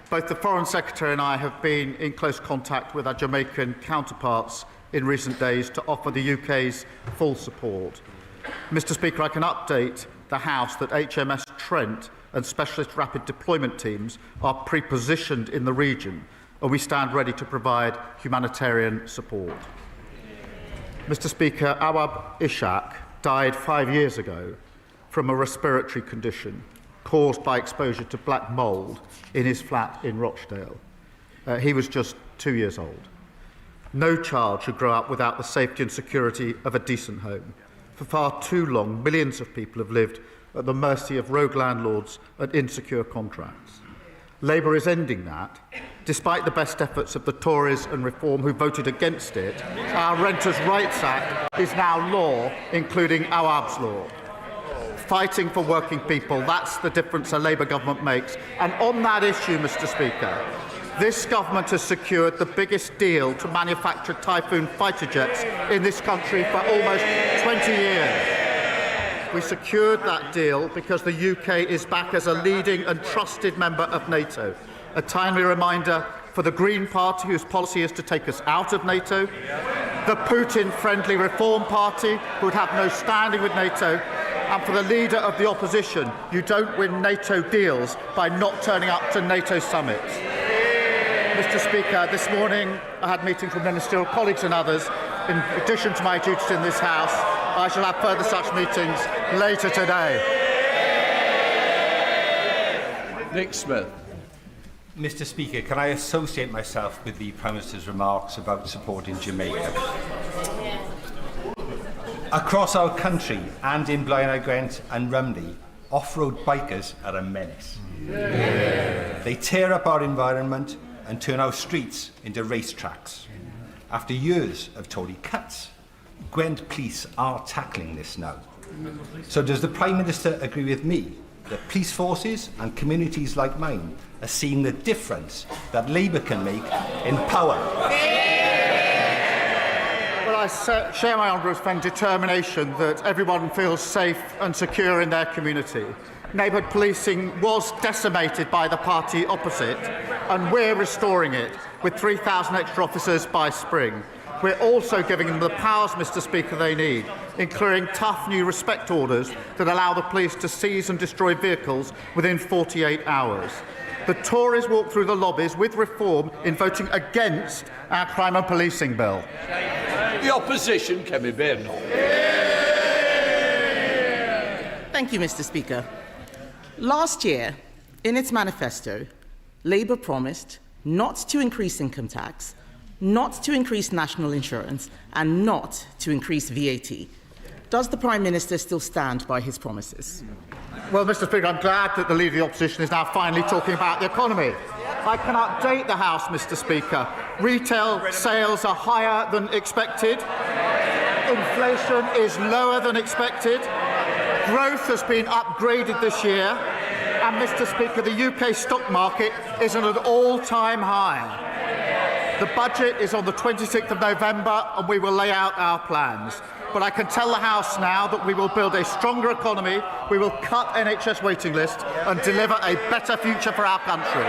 Both the Foreign Secretary and I have been in close contact with our Jamaican counterparts in recent days to offer the UK's full support. Mr. Speaker, I can update the House that HMS Trent and specialist rapid deployment teams are pre-positioned in the region, and we stand ready to provide humanitarian support. Mr. Speaker, Awab Ishaq died 5 years ago from a respiratory condition caused by exposure to black mould in his flat in Rochdale. He was just 2 years old. No child should grow up without the safety and security of a decent home. For far too long, millions of people have lived at the mercy of rogue landlords and insecure contracts. Labour is ending that. Despite the best efforts of the Tories and Reform who voted against it, our Renters' Rights Act is now law, including Awab's law. Fighting for working people, that's the difference a Labour government makes. And on that issue, Mr. Speaker, this government has secured the biggest deal to manufacture Typhoon fighter jets in this country for almost 20 years. We secured that deal because the UK is back as a leading and trusted member of NATO. A timely reminder for the Green Party, whose policy is to take us out of NATO, the Putin-friendly Reform Party, who would have no standing with NATO, and for the leader of the opposition, you don't win NATO deals by not turning up to NATO summits. Mr. Speaker, this morning I had meetings with ministerial colleagues and others. In addition to my duties in this House, I shall have further such meetings later today. Nick Smith. Mr. Speaker, can I associate myself with the Prime Minister's remarks about supporting Jamaica? Across our country and in Blaenau Gwent and Rumney, off-road bikers are a menace. They tear up our environment and turn our streets into racetracks. After years of Tory cuts, Gwent police are tackling this now. So does the Prime Minister agree with me that police forces and communities like mine are seeing the difference that Labour can make in power? Well, I share my honourable friend's determination that everyone feels safe and secure in their community. Neighbourhood policing was decimated by the party opposite, and we're restoring it with 3,000 extra officers by spring. We're also giving them the powers, Mr. Speaker, they need, including tough new respect orders that allow the police to seize and destroy vehicles within 48 hours. The Tories walked through the lobbies with Reform in voting against our crime and policing bill. The opposition, Kemi Byrne. Thank you, Mr. Speaker. Last year, in its manifesto, Labour promised not to increase income tax, not to increase national insurance, and not to increase VAT. Does the Prime Minister still stand by his promises? Well, Mr. Speaker, I'm glad that the Leader of the Opposition is now finally talking about the economy. I can update the House, Mr. Speaker. Retail sales are higher than expected. Inflation is lower than expected. Growth has been upgraded this year. And, Mr. Speaker, the UK stock market is at an all-time high. The budget is on the 26th of November, and we will lay out our plans. But I can tell the House now that we will build a stronger economy, we will cut NHS waiting lists and deliver a better future for our country.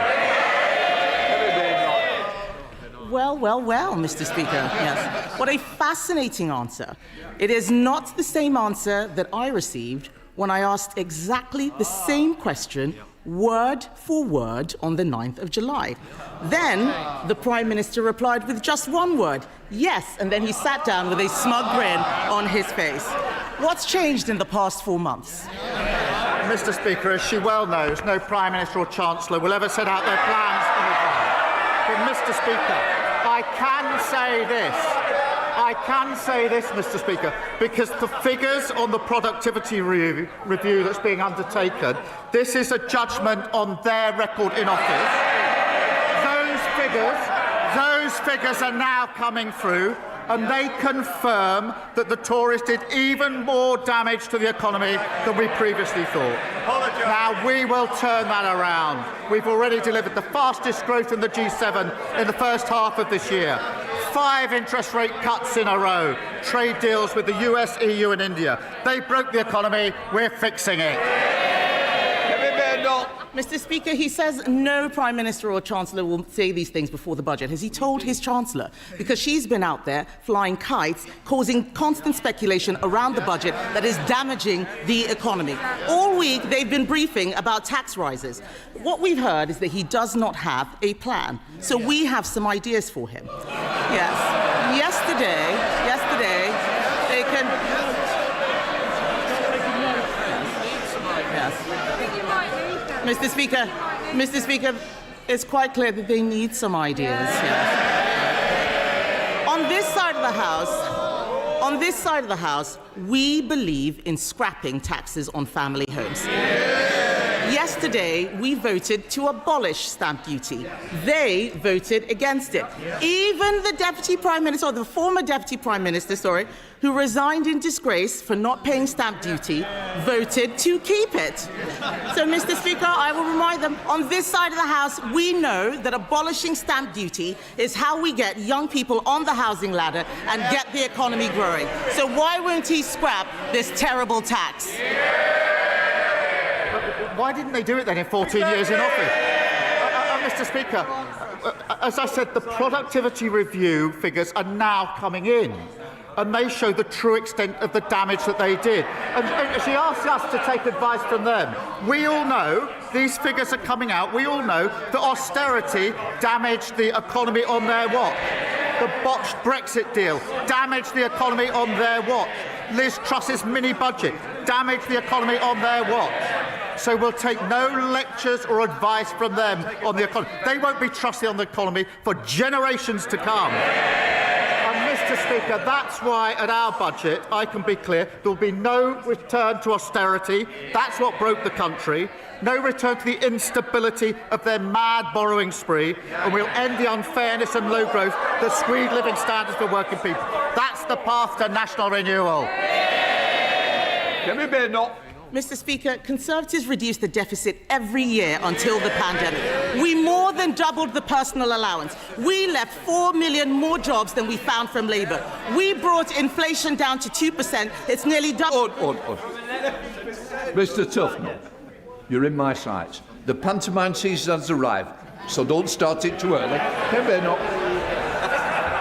Well, Mr. Speaker, yes. What a fascinating answer. It is not the same answer that I received when I asked exactly the same question, word for word, on the 9th of July. Then the Prime Minister replied with just one word, yes, and then he sat down with a smug grin on his face. What's changed in the past 4 months? Mr. Speaker, as she well knows, no Prime Minister or Chancellor will ever set out their plans in advance. But, Mr. Speaker, I can say this, Mr. Speaker, because the figures on the productivity review that's being undertaken, this is a judgment on their record in office. Those figures are now coming through, and they confirm that the Tories did even more damage to the economy than we previously thought. Now, we will turn that around. We've already delivered the fastest growth in the G7 in the first half of this year. 5 interest rate cuts in a row. Trade deals with the US, EU and India. They broke the economy. We're fixing it. Mr. Speaker, he says no Prime Minister or Chancellor will say these things before the budget. Has he told his Chancellor? Because she's been out there flying kites, causing constant speculation around the budget that is damaging the economy. All week, they've been briefing about tax rises. What we've heard is that he does not have a plan. So we have some ideas for him. Yes. Yesterday, they can... Yes. Mr. Speaker, it's quite clear that they need some ideas. Yes. On this side of the House, we believe in scrapping taxes on family homes. Yesterday, we voted to abolish stamp duty. They voted against it. Even the Deputy Prime Minister, or the former Deputy Prime Minister, who resigned in disgrace for not paying stamp duty, voted to keep it. So, Mr. Speaker, I will remind them, on this side of the House, we know that abolishing stamp duty is how we get young people on the housing ladder and get the economy growing. So why won't he scrap this terrible tax? Why didn't they do it then in 14 years in office? Mr. Speaker, as I said, the productivity review figures are now coming in, and they show the true extent of the damage that they did. And she asked us to take advice from them. We all know these figures are coming out. We all know that austerity damaged the economy on their watch. The botched Brexit deal damaged the economy on their watch. Liz Truss's mini-budget damaged the economy on their watch. So we'll take no lectures or advice from them on the economy. They won't be trusty on the economy for generations to come. And Mr. Speaker, that's why at our budget, I can be clear, there will be no return to austerity. That's what broke the country. No return to the instability of their mad borrowing spree, and we'll end the unfairness and low growth that squeeze living standards for working people. That's the path to national renewal. Mr. Speaker, Conservatives reduced the deficit every year until the pandemic. We more than doubled the personal allowance. We left 4 million more jobs than we found from Labour. We brought inflation down to 2%. It's nearly double. Mr. Tufnell, you're in my sights. The pantomime season has arrived, so don't start it too early.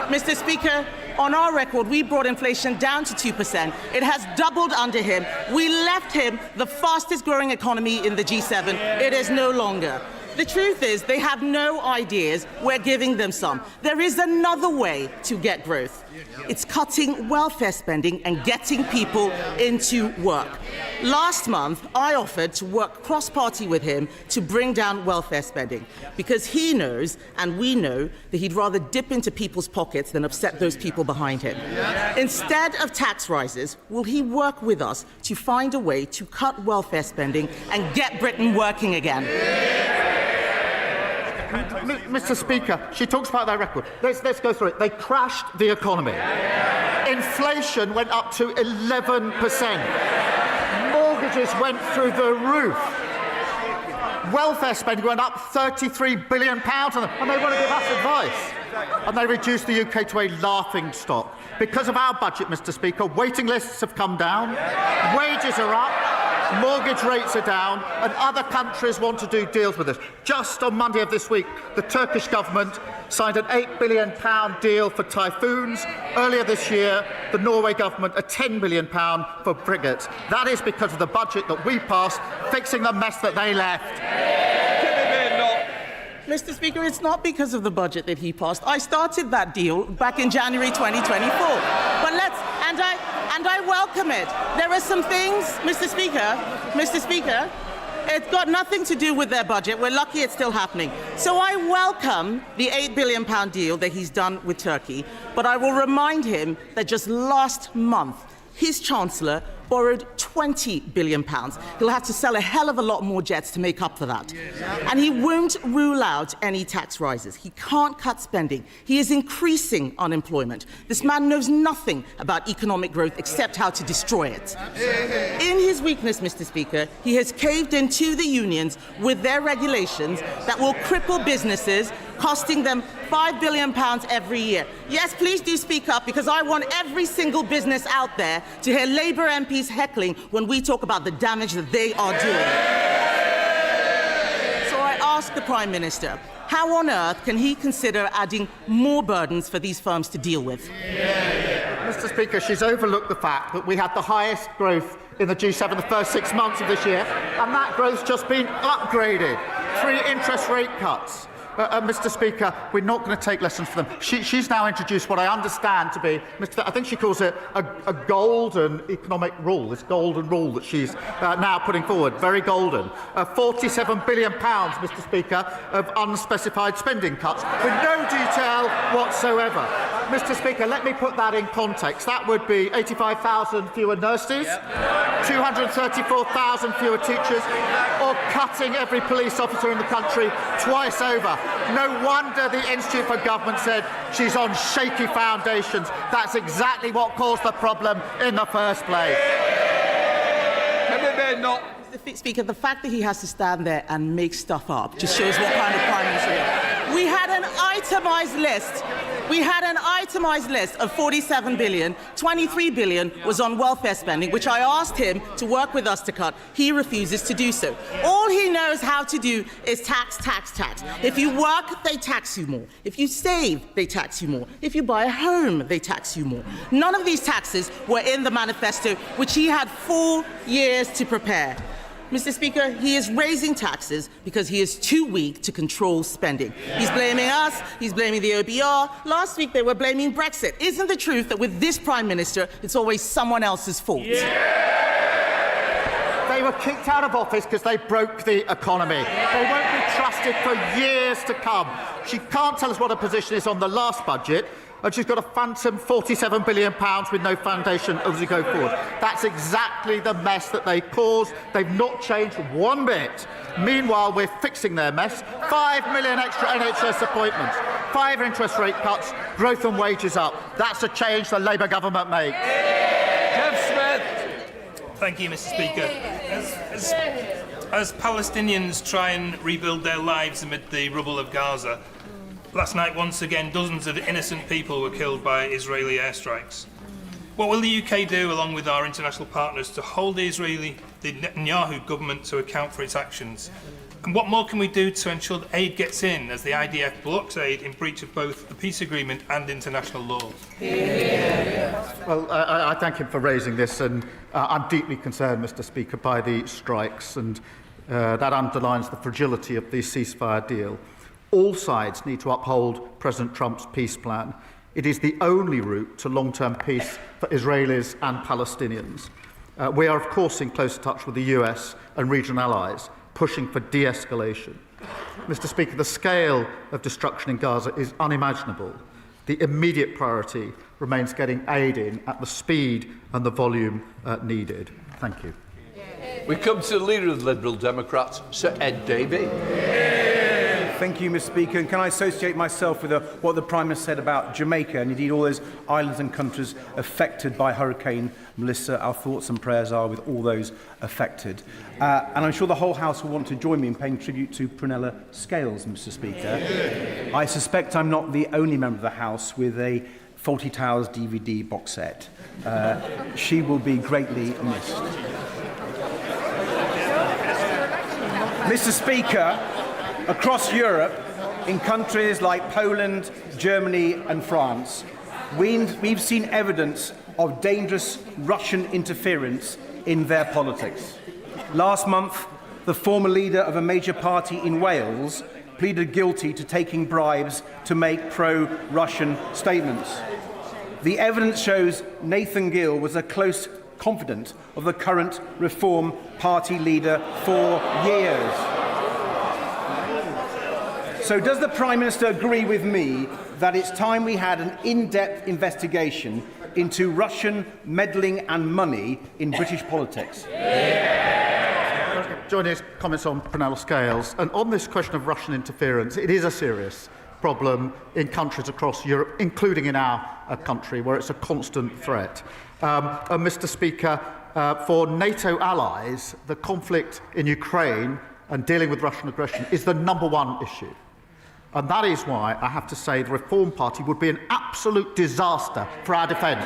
Mr. Speaker, on our record, we brought inflation down to 2%. It has doubled under him. We left him the fastest growing economy in the G7. It is no longer. The truth is, they have no ideas. We're giving them some. There is another way to get growth. It's cutting welfare spending and getting people into work. Last month, I offered to work cross-party with him to bring down welfare spending, because he knows, and we know, that he'd rather dip into people's pockets than upset those people behind him. Instead of tax rises, will he work with us to find a way to cut welfare spending and get Britain working again? Mr. Speaker, she talks about their record. Let's go through it. They crashed the economy. Inflation went up to 11%. Mortgages went through the roof. Welfare spending went up £33 billion, and they want to give us advice. And they reduced the UK to a laughing stock. Because of our budget, Mr. Speaker, waiting lists have come down, wages are up, mortgage rates are down, and other countries want to do deals with us. Just on Monday of this week, the Turkish government signed an £8 billion deal for typhoons. Earlier this year, the Norway government a £10 billion for frigates. That is because of the budget that we passed, fixing the mess that they left. Mr. Speaker, it's not because of the budget that he passed. I started that deal back in January 2024. But and I welcome it. There are some things, Mr. Speaker, it's got nothing to do with their budget. We're lucky it's still happening. So I welcome the £8 billion deal that he's done with Turkey, but I will remind him that just last month, his Chancellor borrowed £20 billion. He'll have to sell a hell of a lot more jets to make up for that. And he won't rule out any tax rises. He can't cut spending. He is increasing unemployment. This man knows nothing about economic growth except how to destroy it. In his weakness, Mr. Speaker, he has caved into the unions with their regulations that will cripple businesses, costing them £5 billion every year. Yes, please do speak up, because I want every single business out there to hear Labour MPs heckling when we talk about the damage that they are doing. ask the Prime Minister, how on earth can he consider adding more burdens for these firms to deal with? Mr. Speaker, she's overlooked the fact that we had the highest growth in the G7 the first 6 months of this year, and that growth's just been upgraded. 3 interest rate cuts. Mr. Speaker, we're not going to take lessons from them. She's now introduced what I understand to be, I think she calls it a golden economic rule, this golden rule that she's now putting forward, very golden. £47 billion, Mr. Speaker, of unspecified spending cuts with no detail whatsoever. Mr. Speaker, let me put that in context. That would be 85,000 fewer nurses, 234,000 fewer teachers, or cutting every police officer in the country twice over. No wonder the Institute for Government said she's on shaky foundations. That's exactly what caused the problem in the first place. Mr. Speaker, the fact that he has to stand there and make stuff up just shows what kind of Prime Minister he is. We had an itemised list. We had an itemised list of 47 billion. 23 billion was on welfare spending, which I asked him to work with us to cut. He refuses to do so. All he knows how to do is tax, tax, tax. If you work, they tax you more. If you save, they tax you more. If you buy a home, they tax you more. None of these taxes were in the manifesto, which he had 4 years to prepare. Mr. Speaker, he is raising taxes because he is too weak to control spending. He's blaming us, he's blaming the OBR. Last week they were blaming Brexit. Isn't the truth that with this Prime Minister, it's always someone else's fault? They were kicked out of office because they broke the economy. They won't be trusted for years to come. She can't tell us what her position is on the last budget, and she's got a phantom £47 billion with no foundation as we go forward. That's exactly the mess that they caused. They've not changed one bit. Meanwhile, we're fixing their mess. 5 million extra NHS appointments, 5 interest rate cuts, growth and wages up. That's a change the Labour government made. Thank you, Mr. Speaker. As Palestinians try and rebuild their lives amid the rubble of Gaza, last night, once again, dozens of innocent people were killed by Israeli airstrikes. What will the UK do, along with our international partners, to hold the Netanyahu government to account for its actions? And what more can we do to ensure that aid gets in, as the IDF blocks aid in breach of both the peace agreement and international law? Well, I thank him for raising this, and I'm deeply concerned, Mr. Speaker, by the strikes, and that underlines the fragility of the ceasefire deal. All sides need to uphold President Trump's peace plan. It is the only route to long-term peace for Israelis and Palestinians. We are, of course, in close touch with the US and regional allies, pushing for de-escalation. Mr. Speaker, the scale of destruction in Gaza is unimaginable. The immediate priority remains getting aid in at the speed and the volume needed. Thank you. We come to the Leader of the Liberal Democrats, Sir Ed Davey. Thank you, Mr. Speaker. And can I associate myself with what the Prime Minister said about Jamaica and indeed all those islands and countries affected by Hurricane Melissa? Our thoughts and prayers are with all those affected. And I'm sure the whole House will want to join me in paying tribute to Prunella Scales, Mr. Speaker. I suspect I'm not the only member of the House with a Fawlty Towers DVD box set. She will be greatly missed. Mr. Speaker, across Europe, in countries like Poland, Germany and France, we've seen evidence of dangerous Russian interference in their politics. Last month, the former leader of a major party in Wales pleaded guilty to taking bribes to make pro-Russian statements. The evidence shows Nathan Gill was a close confidant of the current Reform Party leader for years. So does the Prime Minister agree with me that it's time we had an in-depth investigation into Russian meddling and money in British politics? Joining his comments on Prunella Scales, and on this question of Russian interference, it is a serious problem in countries across Europe, including in our country, where it's a constant threat. And Mr. Speaker, for NATO allies, the conflict in Ukraine and dealing with Russian aggression is the #1 issue. And that is why I have to say the Reform Party would be an absolute disaster for our defence.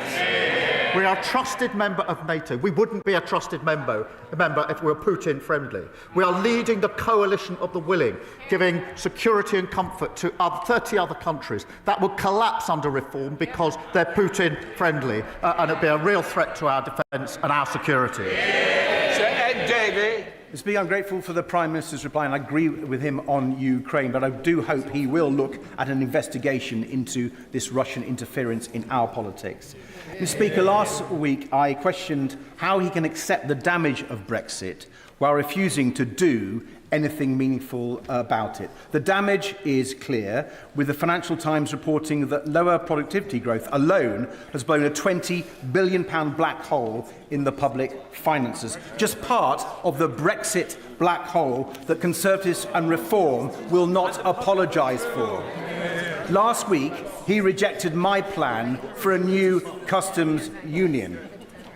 We are a trusted member of NATO. We wouldn't be a trusted member if we were Putin friendly. We are leading the coalition of the willing, giving security and comfort to 30 other countries that will collapse under reform because they're Putin friendly, and it'd be a real threat to our defence and our security. Sir Ed Davey. Mr. Speaker, I'm grateful for the Prime Minister's reply, and I agree with him on Ukraine, but I do hope he will look at an investigation into this Russian interference in our politics. Mr. Speaker, last week I questioned how he can accept the damage of Brexit while refusing to do anything meaningful about it. The damage is clear, with the Financial Times reporting that lower productivity growth alone has blown a £20 billion black hole in the public finances, just part of the Brexit black hole that Conservatives and Reform will not apologise for. Last week, he rejected my plan for a new customs union.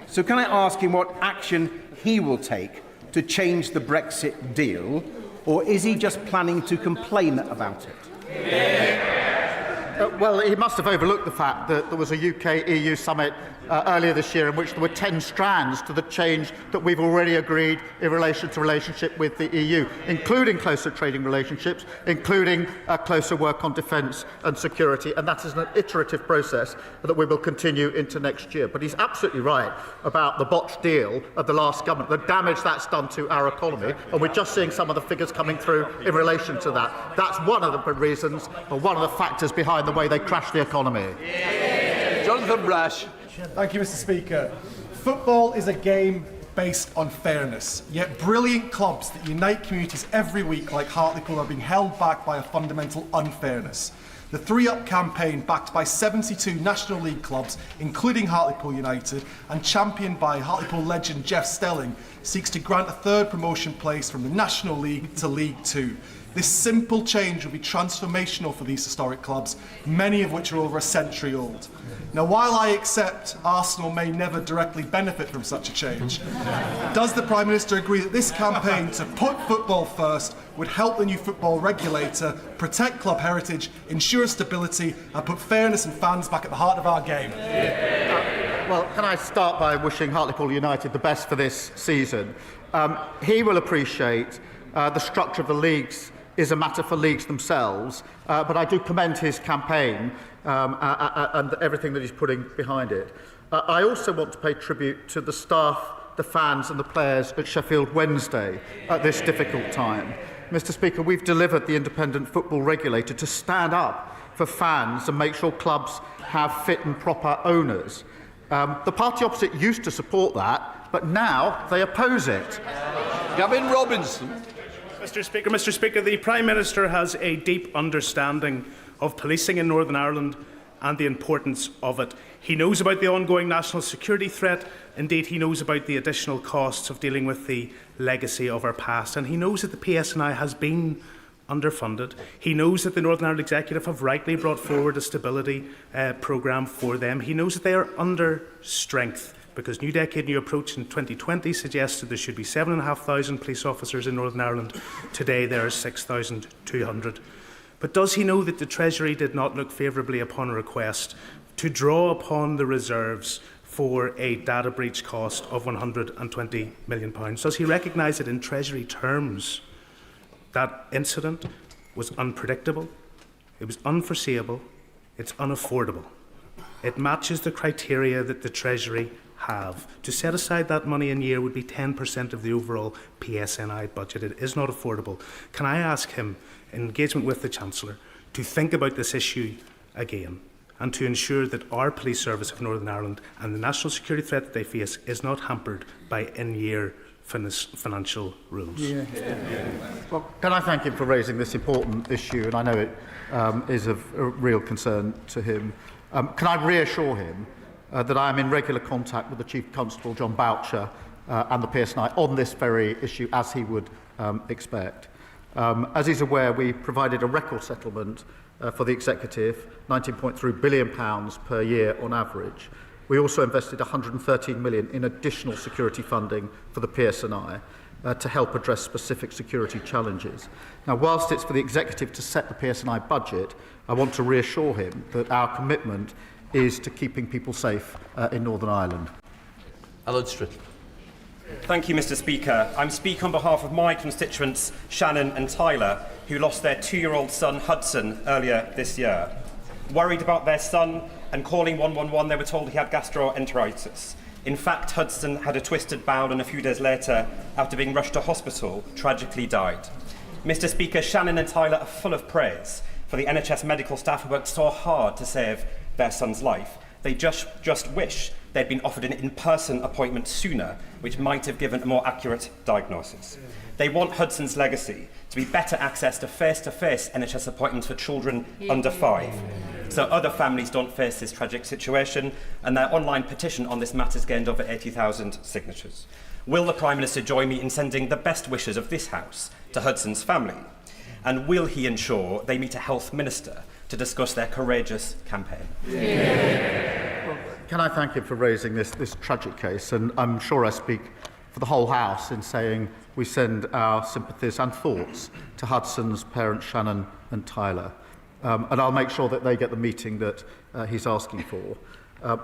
So can I ask him what action he will take to change the Brexit deal, or is he just planning to complain about it? Well, he must have overlooked the fact that there was a UK-EU summit earlier this year in which there were 10 strands to the change that we've already agreed in relation to relationship with the EU, including closer trading relationships, including closer work on defence and security, and that is an iterative process that we will continue into next year. But he's absolutely right about the botched deal of the last government, the damage that's done to our economy, and we're just seeing some of the figures coming through in relation to that. That's one of the reasons, or one of the factors behind the way they crashed the economy. Jonathan Brash. Thank you, Mr. Speaker. Football is a game based on fairness, yet brilliant clubs that unite communities every week, like Hartlepool, are being held back by a fundamental unfairness. The 3 Up campaign, backed by 72 National League clubs, including Hartlepool United, and championed by Hartlepool legend Jeff Stelling, seeks to grant a 3rd promotion place from the National League to League 2. This simple change will be transformational for these historic clubs, many of which are over a century old. Now, while I accept Arsenal may never directly benefit from such a change, does the Prime Minister agree that this campaign to put football first would help the new football regulator protect club heritage, ensure stability, and put fairness and fans back at the heart of our game? Well, can I start by wishing Hartlepool United the best for this season? He will appreciate the structure of the leagues is a matter for leagues themselves, but I do commend his campaign and everything that he's putting behind it. I also want to pay tribute to the staff, the fans and the players at Sheffield Wednesday at this difficult time. Mr. Speaker, we've delivered the independent football regulator to stand up for fans and make sure clubs have fit and proper owners. The party opposite used to support that, but now they oppose it. Gavin Robinson. Mr. Speaker, the Prime Minister has a deep understanding of policing in Northern Ireland and the importance of it. He knows about the ongoing national security threat. Indeed, he knows about the additional costs of dealing with the legacy of our past. And he knows that the PSNI has been underfunded. He knows that the Northern Ireland Executive have rightly brought forward a stability programme for them. He knows that they are under strength, because New Decade, New Approach in 2020 suggested there should be 7,500 police officers in Northern Ireland. Today there are 6,200. But does he know that the Treasury did not look favourably upon a request to draw upon the reserves for a data breach cost of £120 million? Does he recognise that in Treasury terms that incident was unpredictable, it was unforeseeable, it's unaffordable? It matches the criteria that the Treasury have. To set aside that money in a year would be 10% of the overall PSNI budget. It is not affordable. Can I ask him, in engagement with the Chancellor, to think about this issue again and to ensure that our police service of Northern Ireland and the national security threat that they face is not hampered by in-year financial rules? Well, can I thank him for raising this important issue, and I know it is of real concern to him. Can I reassure him that I am in regular contact with the Chief Constable, John Boucher, and the PSNI on this very issue, as he would expect. As he's aware, we provided a record settlement for the Executive, £19.3 billion per year on average. We also invested £113 million in additional security funding for the PSNI to help address specific security challenges. Now, whilst it's for the Executive to set the PSNI budget, I want to reassure him that our commitment is to keeping people safe in Northern Ireland. Alan Stritt. Thank you, Mr. Speaker. I'm speaking on behalf of my constituents, Shannon and Tyler, who lost their 2-year-old son, Hudson, earlier this year. Worried about their son and calling 111, they were told he had gastroenteritis. In fact, Hudson had a twisted bowel and a few days later, after being rushed to hospital, tragically died. Mr. Speaker, Shannon and Tyler are full of praise for the NHS medical staff who worked so hard to save their son's life. They just wish they'd been offered an in-person appointment sooner, which might have given a more accurate diagnosis. They want Hudson's legacy to be better access to face-to-face NHS appointments for children under 5, so other families don't face this tragic situation, and their online petition on this matter has gained over 80,000 signatures. Will the Prime Minister join me in sending the best wishes of this House to Hudson's family? And will he ensure they meet a health minister to discuss their courageous campaign? Well, can I thank him for raising this tragic case? And I'm sure I speak for the whole House in saying we send our sympathies and thoughts to Hudson's parents, Shannon and Tyler. And I'll make sure that they get the meeting that he's asking for.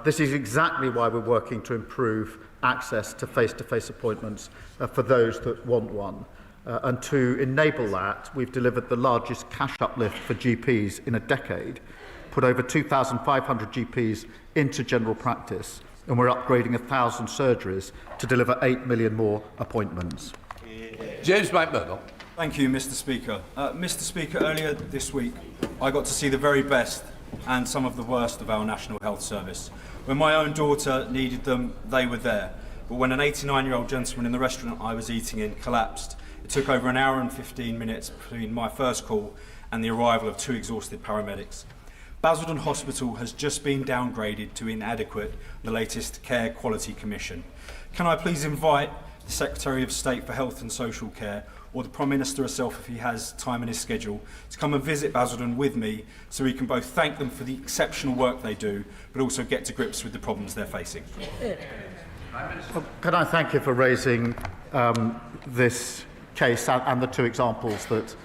This is exactly why we're working to improve access to face-to-face appointments for those that want one. And to enable that, we've delivered the largest cash uplift for GPs in a decade, put over 2,500 GPs into general practice, and we're upgrading 1,000 surgeries to deliver 8 million more appointments. James McMurdo. Thank you, Mr. Speaker. Mr. Speaker, earlier this week, I got to see the very best and some of the worst of our National Health Service. When my own daughter needed them, they were there. But when an 89-year-old gentleman in the restaurant I was eating in collapsed, it took over an hour and 15 minutes between my first call and the arrival of 2 exhausted paramedics. Basildon Hospital has just been downgraded to inadequate, the latest Care Quality Commission. Can I please invite the Secretary of State for Health and Social Care, or the Prime Minister herself if he has time in his schedule, to come and visit Basildon with me so we can both thank them for the exceptional work they do, but also get to grips with the problems they're facing. Well, can I thank you for raising this case and the 2 examples that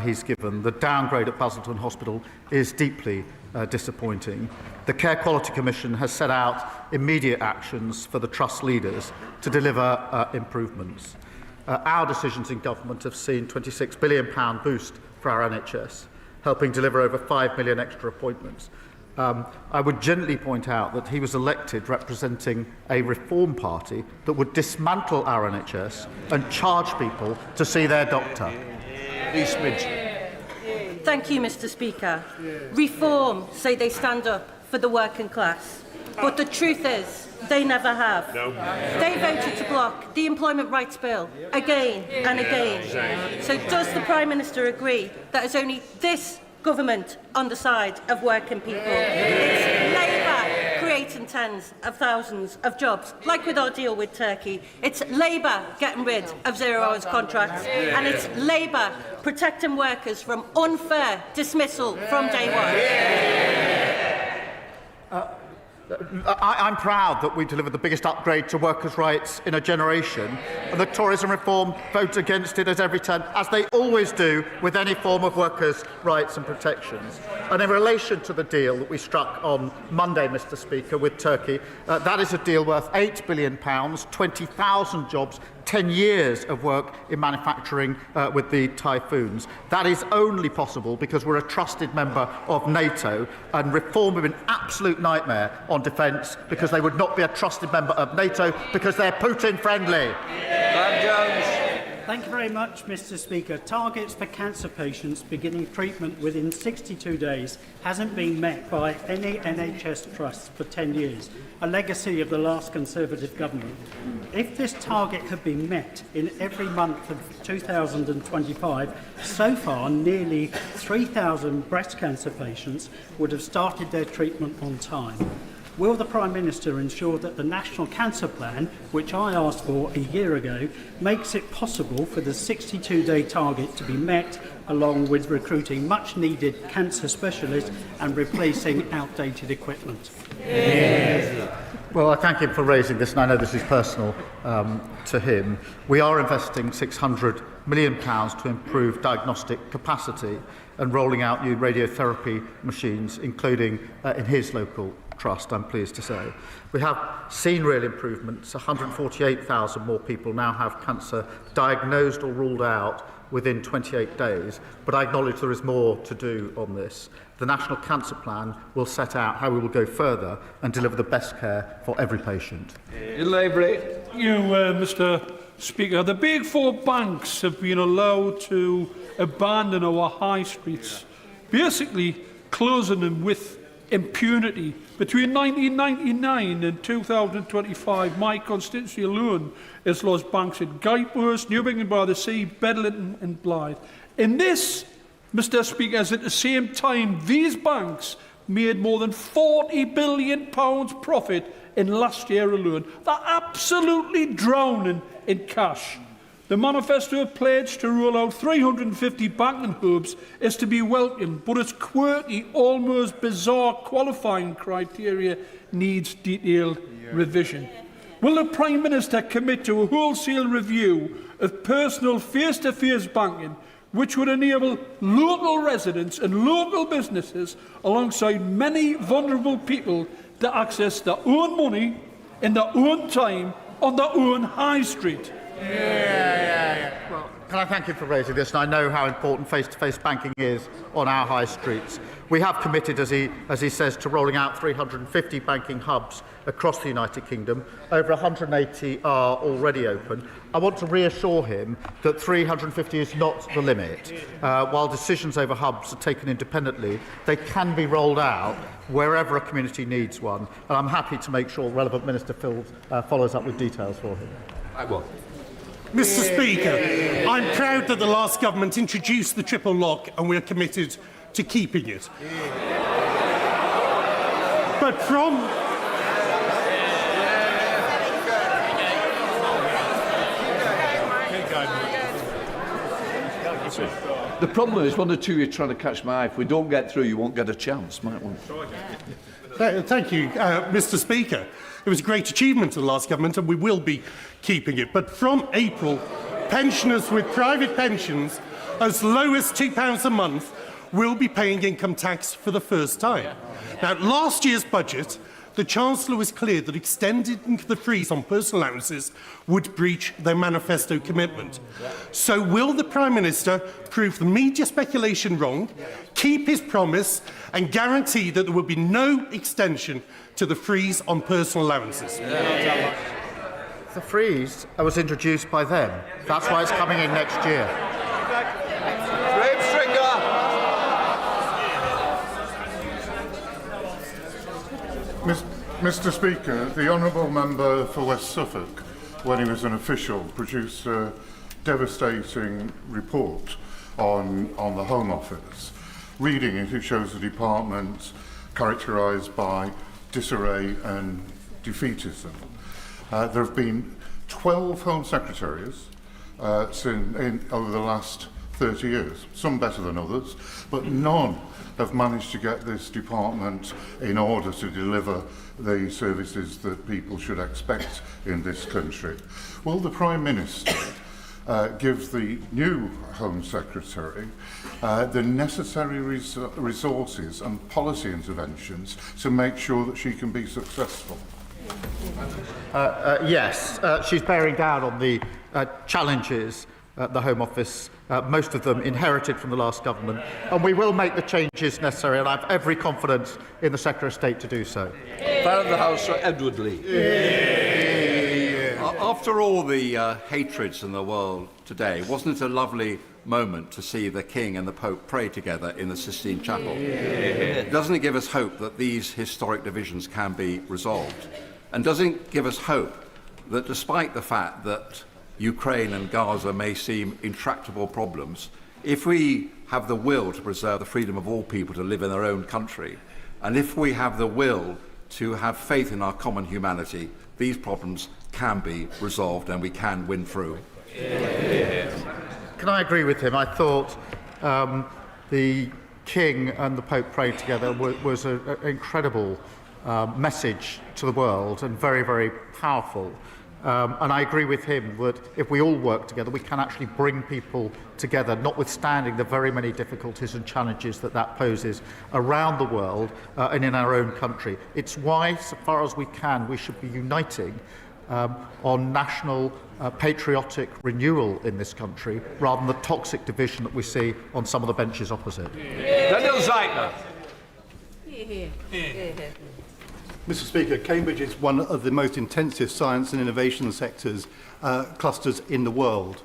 he's given. The downgrade at Basildon Hospital is deeply disappointing. The Care Quality Commission has set out immediate actions for the Trust leaders to deliver improvements. Our decisions in government have seen £26 billion boost for our NHS, helping deliver over 5 million extra appointments. I would gently point out that he was elected representing a reform party that would dismantle our NHS and charge people to see their doctor. Lee Smidge. Thank you, Mr. Speaker. Reform say they stand up for the working class, but the truth is they never have. No. They voted to block the Employment Rights Bill again and again. So does the Prime Minister agree that it's only this government on the side of working people? It's Labour creating tens of thousands of jobs, like with our deal with Turkey. It's Labour getting rid of 0 hours contracts, and it's Labour protecting workers from unfair dismissal from day one. I'm proud that we delivered the biggest upgrade to workers' rights in a generation, and the Tories and Reform vote against it at every turn, as they always do with any form of workers' rights and protections. And in relation to the deal that we struck on Monday, Mr. Speaker, with Turkey, that is a deal worth £8 billion, 20,000 jobs, 10 years of work in manufacturing with the typhoons. That is only possible because we're a trusted member of NATO, and Reform have been an absolute nightmare on defence because they would not be a trusted member of NATO because they're Putin friendly. Thank you very much, Mr. Speaker. Targets for cancer patients beginning treatment within 62 days hasn't been met by any NHS trusts for 10 years, a legacy of the last Conservative government. If this target had been met in every month of 2025, so far nearly 3,000 breast cancer patients would have started their treatment on time. Will the Prime Minister ensure that the National Cancer Plan, which I asked for a year ago, makes it possible for the 62-day target to be met, along with recruiting much-needed cancer specialists and replacing outdated equipment? Well, I thank him for raising this, and I know this is personal to him. We are investing £600 million to improve diagnostic capacity and rolling out new radiotherapy machines, including in his local trust, I'm pleased to say. We have seen real improvements. 148,000 more people now have cancer diagnosed or ruled out within 28 days, but I acknowledge there is more to do on this. The National Cancer Plan will set out how we will go further and deliver the best care for every patient. Mr. Speaker, the big four banks have been allowed to abandon our high streets, basically closing them with impunity. Between 1999 and 2025, my constituency alone has lost banks at Guidepost, Newbigin-by-the-Sea, Bedlington and Blythe. In this, Mr. Speaker, is at the same time these banks made more than £40 billion profit in last year alone. They're absolutely drowning in cash. The manifesto pledge to roll out 350 banking hubs is to be welcomed, but its quirky, almost bizarre qualifying criteria needs detailed revision. Will the Prime Minister commit to a wholesale review of personal face-to-face banking, which would enable local residents and local businesses, alongside many vulnerable people, to access their own money in their own time on their own high street? Well, can I thank you for raising this? And I know how important face-to-face banking is on our high streets. We have committed, as he says, to rolling out 350 banking hubs across the United Kingdom. Over 180 are already open. I want to reassure him that 350 is not the limit. While decisions over hubs are taken independently, they can be rolled out wherever a community needs one. And I'm happy to make sure relevant Minister follows up with details for him. I will. Mr. Speaker, I'm proud that the last government introduced the triple lock and we're committed to keeping it. But from... The problem is one or two you're trying to catch my eye. If we don't get through, you won't get a chance, might we? Thank you, Mr. Speaker. It was a great achievement of the last government and we will be keeping it. But from April, pensioners with private pensions as low as £2 a month will be paying income tax for the first time. Now, last year's budget, the Chancellor was clear that extending the freeze on personal allowances would breach their manifesto commitment. So will the Prime Minister prove the media speculation wrong, keep his promise and guarantee that there will be no extension to the freeze on personal allowances? The freeze was introduced by them. That's why it's coming in next year. Mr. Speaker, the Honourable Member for West Suffolk, when he was an official, produced a devastating report on the Home Office. Reading it, it shows the department characterised by disarray and defeatism. There have been 12 Home Secretaries over the last 30 years, some better than others, but none have managed to get this department in order to deliver the services that people should expect in this country. Will the Prime Minister give the new Home Secretary the necessary resources and policy interventions to make sure that she can be successful? Yes, she's bearing down on the challenges at the Home Office, most of them inherited from the last government, and we will make the changes necessary, and I have every confidence in the Secretary of State to do so. Fan of the House, Sir Edward Lee. After all the hatreds in the world today, wasn't it a lovely moment to see the King and the Pope pray together in the Sistine Chapel? Doesn't it give us hope that these historic divisions can be resolved? And doesn't it give us hope that despite the fact that Ukraine and Gaza may seem intractable problems, if we have the will to preserve the freedom of all people to live in their own country, and if we have the will to have faith in our common humanity, these problems can be resolved and we can win through. Can I agree with him? I thought the King and the Pope praying together was an incredible message to the world and very, very powerful. And I agree with him that if we all work together, we can actually bring people together, notwithstanding the very many difficulties and challenges that poses around the world and in our own country. It's why, so far as we can, we should be uniting on national patriotic renewal in this country, rather than the toxic division that we see on some of the benches opposite. Daniel Zeitner. Mr. Speaker, Cambridge is one of the most intensive science and innovation sectors clusters in the world,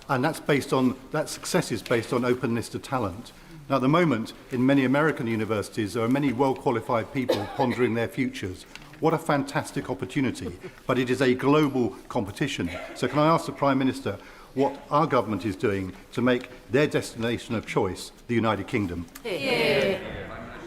and that success is based on openness to talent. Now, at the moment, in many American universities, there are many well-qualified people pondering their futures. What a fantastic opportunity, but it is a global competition. So can I ask the Prime Minister what our government is doing to make their destination of choice the United Kingdom?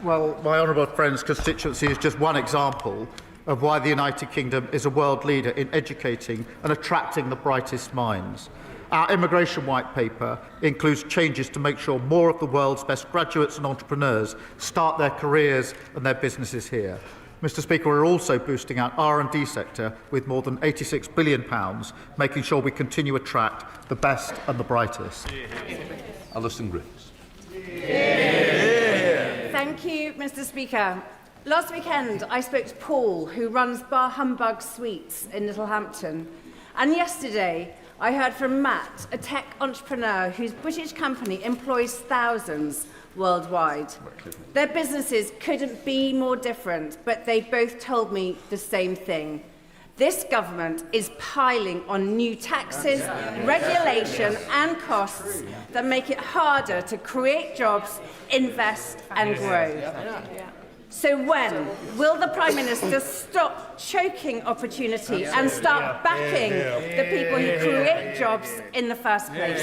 Well, my honourable friend's constituency is just one example of why the United Kingdom is a world leader in educating and attracting the brightest minds. Our immigration white paper includes changes to make sure more of the world's best graduates and entrepreneurs start their careers and their businesses here. Mr. Speaker, we're also boosting our R&D sector with more than £86 billion, making sure we continue to attract the best and the brightest. Alison Griffiths. Thank you, Mr. Speaker. Last weekend, I spoke to Paul, who runs Bar Humbug Sweets in Littlehampton. And yesterday, I heard from Matt, a tech entrepreneur whose British company employs thousands worldwide. Their businesses couldn't be more different, but they both told me the same thing. This government is piling on new taxes, regulation and costs that make it harder to create jobs, invest and grow. So when will the Prime Minister stop choking opportunity and start backing the people who create jobs in the first place?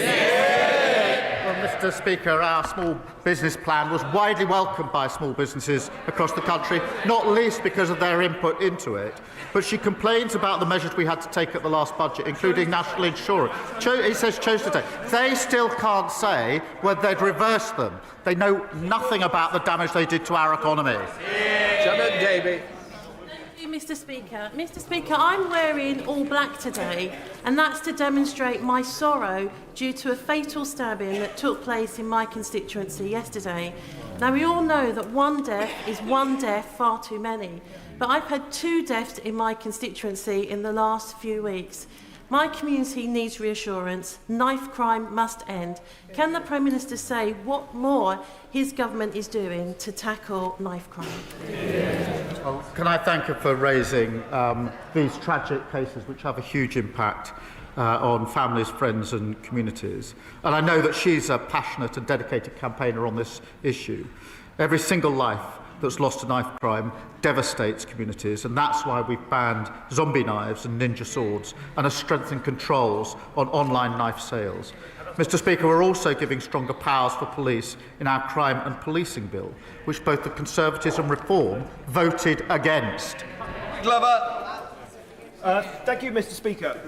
Well, Mr. Speaker, our small business plan was widely welcomed by small businesses across the country, not least because of their input into it. But she complains about the measures we had to take at the last budget, including national insurance. It says chose to take. They still can't say whether they'd reverse them. They know nothing about the damage they did to our economy. Janet Davey. Mr. Speaker. Mr. Speaker, I'm wearing all black today, and that's to demonstrate my sorrow due to a fatal stabbing that took place in my constituency yesterday. Now, we all know that one death is one death far too many, but I've had 2 deaths in my constituency in the last few weeks. My community needs reassurance. Knife crime must end. Can the Prime Minister say what more his government is doing to tackle knife crime? Well, can I thank her for raising these tragic cases which have a huge impact on families, friends and communities. And I know that she's a passionate and dedicated campaigner on this issue. Every single life that's lost to knife crime devastates communities, and that's why we've banned zombie knives and ninja swords and have strengthened controls on online knife sales. Mr. Speaker, we're also giving stronger powers for police in our crime and policing bill, which both the Conservatives and Reform voted against. Glover. Thank you, Mr. Speaker.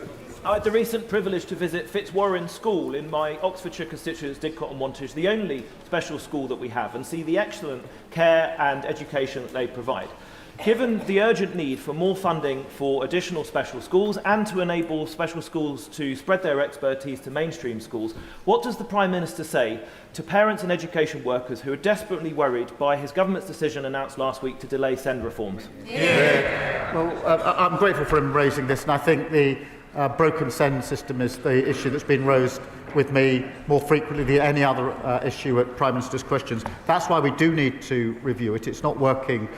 I had the recent privilege to visit Fitzwarren School in my Oxfordshire constituents, Didcot and Wantage, the only special school that we have, and see the excellent care and education that they provide. Given the urgent need for more funding for additional special schools and to enable special schools to spread their expertise to mainstream schools, what does the Prime Minister say to parents and education workers who are desperately worried by his government's decision announced last week to delay SEND reforms? Well, I'm grateful for him raising this, and I think the broken SEND system is the issue that's been raised with me more frequently than any other issue at Prime Minister's questions. That's why we do need to review it. It's not working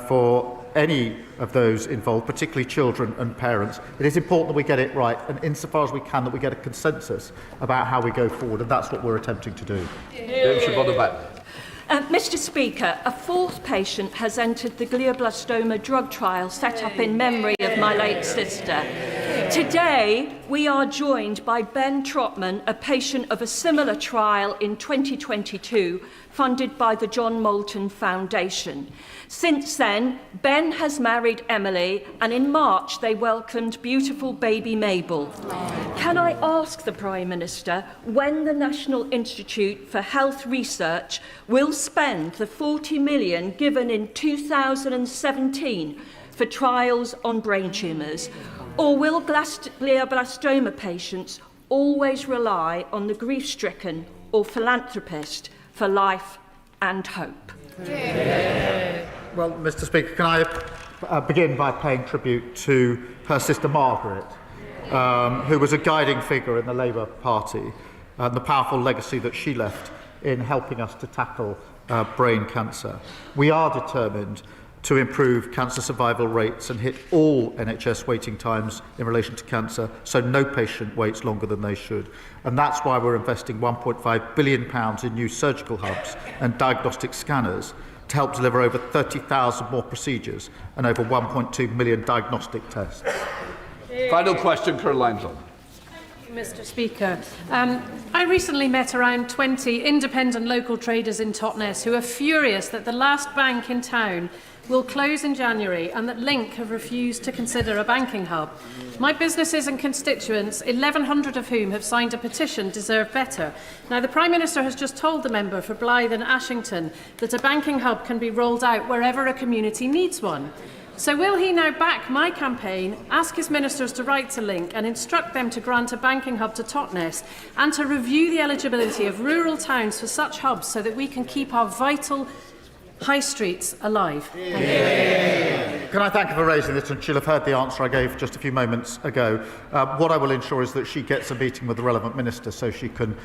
for any of those involved, particularly children and parents. It is important that we get it right, and insofar as we can, that we get a consensus about how we go forward, and that's what we're attempting to do. Mr. Speaker, a 4th patient has entered the glioblastoma drug trial set up in memory of my late sister. Today, we are joined by Ben Trotman, a patient of a similar trial in 2022, funded by the John Moulton Foundation. Since then, Ben has married Emily, and in March they welcomed beautiful baby Mabel. Can I ask the Prime Minister when the National Institute for Health Research will spend the 40 million given in 2017 for trials on brain tumours? Or will glioblastoma patients always rely on the grief-stricken or philanthropist for life and hope? Well, Mr. Speaker, can I begin by paying tribute to her sister Margaret, who was a guiding figure in the Labour Party, and the powerful legacy that she left in helping us to tackle brain cancer. We are determined to improve cancer survival rates and hit all NHS waiting times in relation to cancer, so no patient waits longer than they should. And that's why we're investing £1.5 billion in new surgical hubs and diagnostic scanners to help deliver over 30,000 more procedures and over 1.2 million diagnostic tests. Final question, Caroline John. Mr. Speaker, I recently met around 20 independent local traders in Totnes who are furious that the last bank in town will close in January and that Link have refused to consider a banking hub. My businesses and constituents, 1,100 of whom have signed a petition, deserve better. Now, the Prime Minister has just told the member for Blyth and Ashington that a banking hub can be rolled out wherever a community needs one. So will he now back my campaign, ask his ministers to write to Link and instruct them to grant a banking hub to Totnes and to review the eligibility of rural towns for such hubs so that we can keep our vital high streets alive? Can I thank her for raising this, and she'll have heard the answer I gave just a few moments ago. What I will ensure is that she gets a meeting with the relevant minister so she can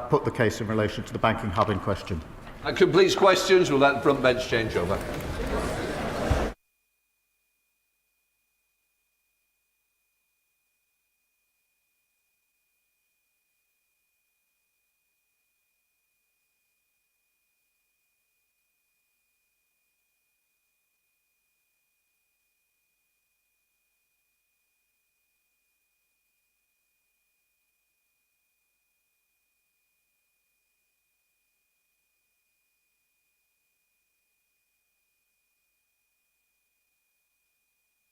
put the case in relation to the banking hub in question. That completes questions. We'll let the front bench change over.